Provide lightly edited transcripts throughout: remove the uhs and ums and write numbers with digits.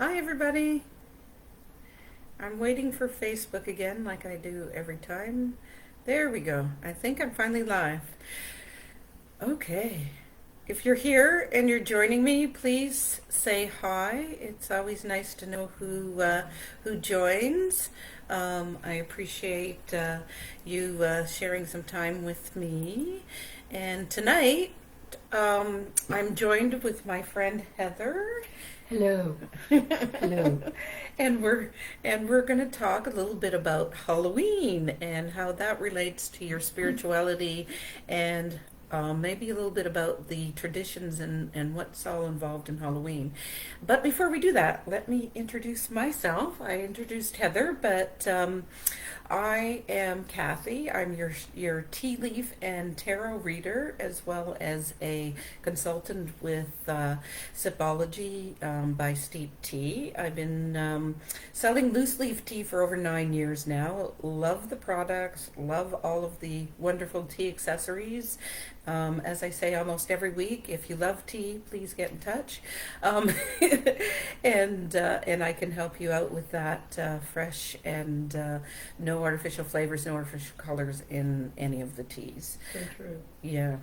Hi, everybody. I'm waiting for Facebook again, like I do every time. There we go. I think I'm finally live. Okay. If you're here and you're joining me, please say hi. It's always nice to know who joins. I appreciate you sharing some time with me. And tonight, I'm joined with my friend Heather. Hello. Hello. and we're going to talk a little bit about Halloween and how that relates to your spirituality, and maybe a little bit about the traditions and what's all involved in Halloween. But before we do that, let me introduce myself. I introduced Heather, but I am Kathy. I'm your tea leaf and tarot reader, as well as a consultant with Sipology by Steep Tea. I've been selling loose leaf tea for over 9 years now. Love the products, love all of the wonderful tea accessories. As I say almost every week, if you love tea, please get in touch. Um, and I can help you out with that fresh and no artificial flavors, no artificial colors in any of the teas. So true. Yeah,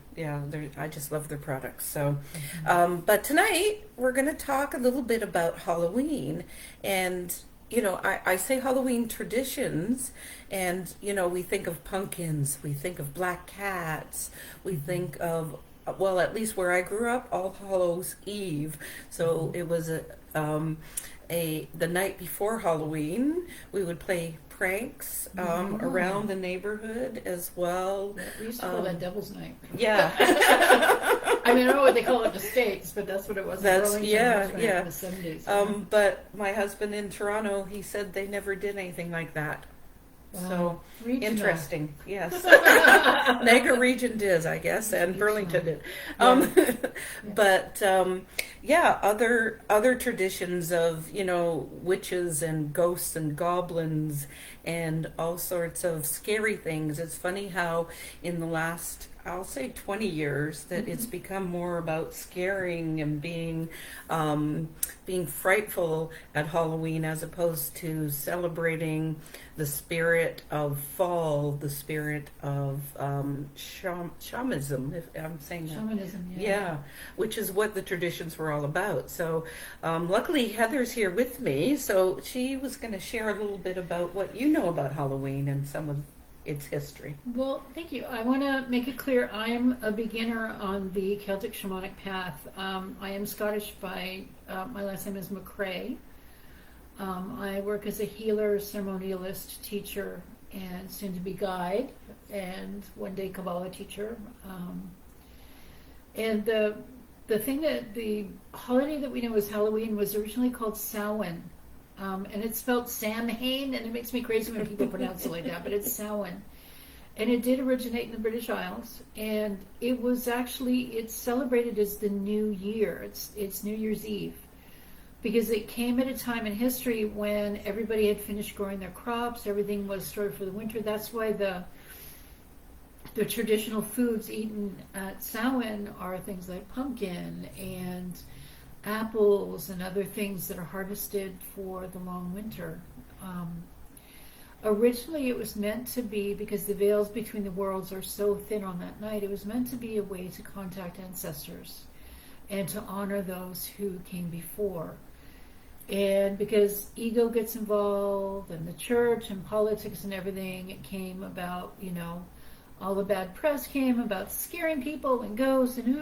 I just love their products. So, but tonight we're going to talk a little bit about Halloween, and I say Halloween traditions, and we think of pumpkins, we think of black cats, we think of, well, at least where I grew up, All Hallows Eve. So it was the night before Halloween. We would play pranks around the neighborhood as well. Yeah, we used to call that Devil's Night. Yeah. I mean, I don't know what they call it in the States, but that's what it was in Burlington Yeah. in the 70s. But my husband in Toronto, he said they never did anything like that. Wow. So Regional. interesting, yes. Niagara region did, I guess, and Burlington did. But yeah, other traditions of witches and ghosts and goblins and all sorts of scary things. It's funny how in the last, I'll say, 20 years that it's become more about scaring and being frightful at Halloween, as opposed to celebrating the spirit of fall, the spirit of shamanism, if I'm saying that. Shamanism, Yeah, which is what the traditions were all about. So luckily Heather's here with me, so she was going to share a little bit about what you know about Halloween and some of its history. Well, thank you. I want to make it clear I'm a beginner on the Celtic shamanic path. I am Scottish by, my last name is McCrae. I work as a healer, ceremonialist, teacher, and soon-to-be guide, and one day Kabbalah teacher. And the thing that the holiday that we know as Halloween was originally called Samhain, and it's spelled Samhain, and it makes me crazy when people pronounce it like that, but it's Samhain. And it did originate in the British Isles, and it's celebrated as the New Year. It's New Year's Eve, because it came at a time in history when everybody had finished growing their crops, everything was stored for the winter. That's why the traditional foods eaten at Samhain are things like pumpkin and apples and other things that are harvested for the long winter. Originally, it was meant to be, because the veils between the worlds are so thin on that night, it was meant to be a way to contact ancestors and to honor those who came before. And because ego gets involved, and the church and politics and everything, it came about, all the bad press came about scaring people and ghosts and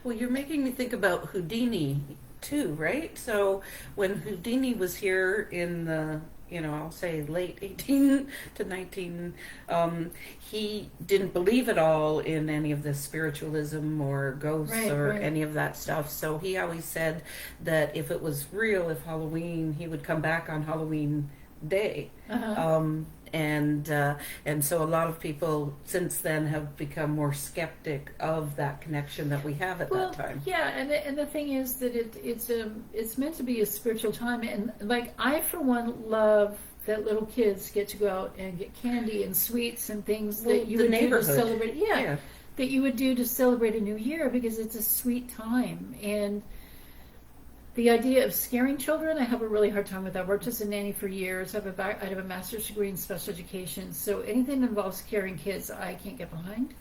Well, you're making me think about Houdini too, right? So when Houdini was here in the I'll say late 18 to 19, he didn't believe at all in any of this spiritualism or ghosts or any of that stuff. So he always said that if it was real, if Halloween, he would come back on Halloween Day. And so a lot of people since then have become more skeptic of that connection that we have at that time. Yeah, and the thing is that it's meant to be a spiritual time, and like I for one love that little kids get to go out and get candy and sweets and things that you would do to celebrate. Yeah, that you would do to celebrate a new year, because it's a sweet time. And The idea of scaring children, I have a really hard time with that. I worked as a nanny for years. I have a master's degree in special education, so anything that involves scaring kids, I can't get behind.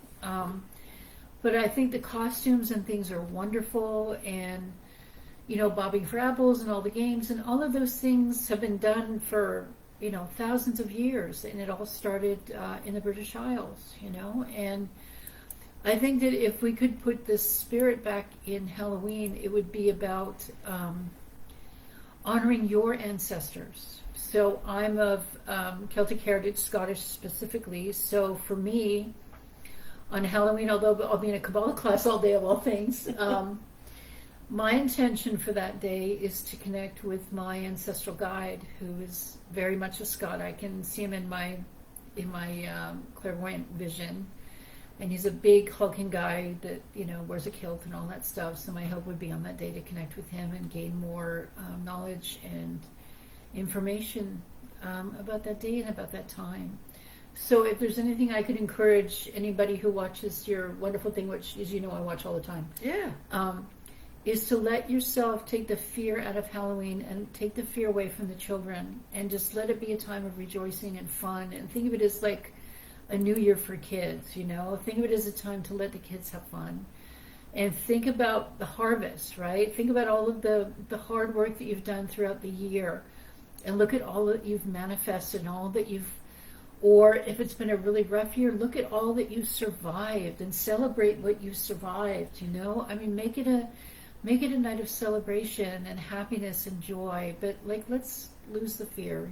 But I think the costumes and things are wonderful, and bobbing for apples and all the games and all of those things have been done for thousands of years, and it all started in the British Isles, and I think that if we could put the spirit back in Halloween, it would be about honoring your ancestors. So I'm of Celtic heritage, Scottish specifically. So for me, on Halloween, although I'll be in a Kabbalah class all day of all things, my intention for that day is to connect with my ancestral guide, who is very much a Scot. I can see him in my clairvoyant vision. And he's a big hulking guy that, wears a kilt and all that stuff. So my hope would be on that day to connect with him and gain more knowledge and information about that day and about that time. So if there's anything I could encourage anybody who watches your wonderful thing, which, as you know, I watch all the time. Yeah. Is to let yourself take the fear out of Halloween and take the fear away from the children and just let it be a time of rejoicing and fun, and think of it as like a new year for kids, think of it as a time to let the kids have fun, and think about the harvest, right? Think about all of the hard work that you've done throughout the year, and look at all that you've manifested and all that or if it's been a really rough year, look at all that you've survived and celebrate what you survived, I mean, make it a night of celebration and happiness and joy, but let's lose the fear,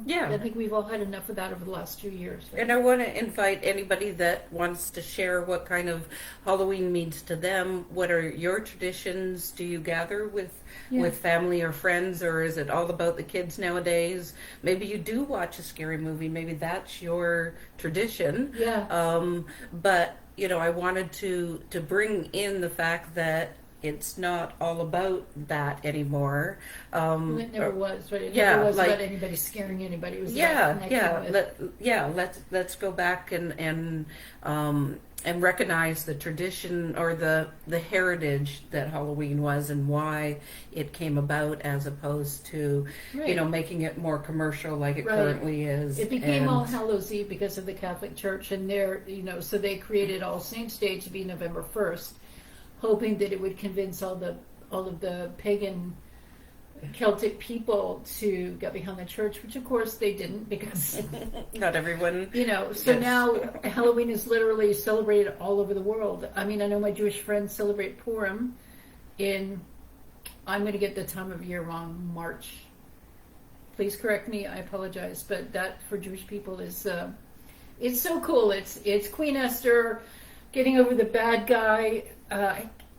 Yeah. I think we've all had enough of that over the last 2 years. Right? And I want to invite anybody that wants to share what kind of Halloween means to them. What are your traditions? Do you gather with family or friends, or is it all about the kids nowadays? Maybe you do watch a scary movie. Maybe that's your tradition. Yeah. But I wanted to bring in the fact that it's not all about that anymore. It never was, right? It yeah, never was like, about anybody scaring anybody. It was about connecting with. Let's go back and recognize the tradition or the heritage that Halloween was and why it came about, as opposed to making it more commercial like it currently is. It became All Hallows Eve because of the Catholic Church, and so they created All Saints Day to be November 1st. Hoping that it would convince all of the pagan Celtic people to get behind the church, which of course they didn't, because not everyone. So now Halloween is literally celebrated all over the world. I mean, I know my Jewish friends celebrate Purim in, I'm going to get the time of year wrong, March. Please correct me, I apologize, but that for Jewish people is it's so cool. It's Queen Esther getting over the bad guy,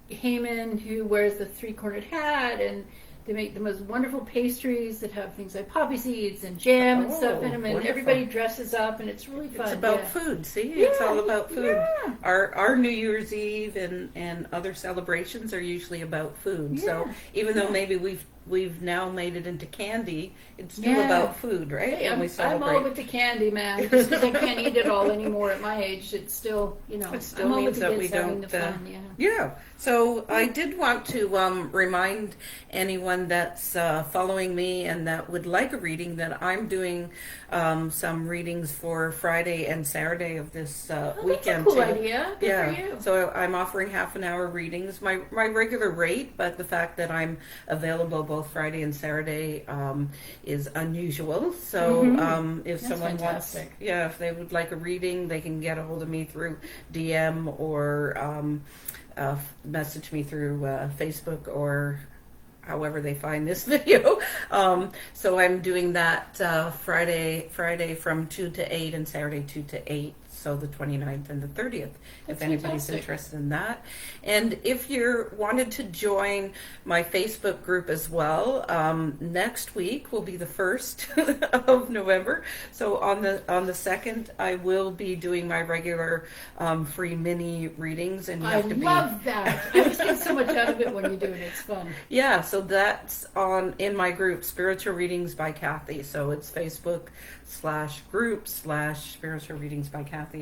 Haman, who wears the three-cornered hat, and they make the most wonderful pastries that have things like poppy seeds and jam and stuff in them, and everybody dresses up, and it's really fun. It's about food. See, it's all about food. Yeah. Our New Year's Eve and other celebrations are usually about food. So even though maybe we've now made it into candy, it's still about food, right? Hey, and we celebrate. I'm all with the candy, man. Just because I can't eat it all anymore at my age, it's still, It still I'm all means with the that we kids having don't. the fun, Yeah. So I did want to remind anyone that's following me and that would like a reading that I'm doing some readings for Friday and Saturday of this weekend. That's a cool too. idea. Good for you. So I'm offering half-an-hour readings. My regular rate, but the fact that I'm available both Friday and Saturday is unusual. So if That's someone fantastic. wants, if they would like a reading, they can get a hold of me through DM or message me through Facebook or however they find this video. So I'm doing that Friday from 2 to 8 and Saturday 2 to 8. So the 29th and the 30th, if anybody's interested in that. And if you wanted to join my Facebook group as well, next week will be the 1st of November. So on the 2nd, I will be doing my regular free mini readings, and you have to love that. I just get so much out of it when you do it. It's fun. Yeah, so that's in my group, Spiritual Readings by Kathy. So it's Facebook /group/Spiritual Readings by Kathy.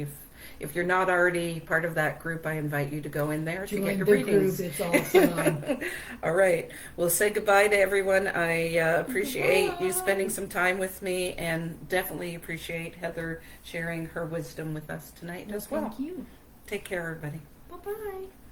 if you're not already part of that group, I invite you to go in there to get Join your the readings. group. It's awesome. All right. Well, say goodbye to everyone. I appreciate you Goodbye. spending some time with me, and definitely appreciate Heather sharing her wisdom with us tonight as well. Thank you. Take care, everybody. Bye bye.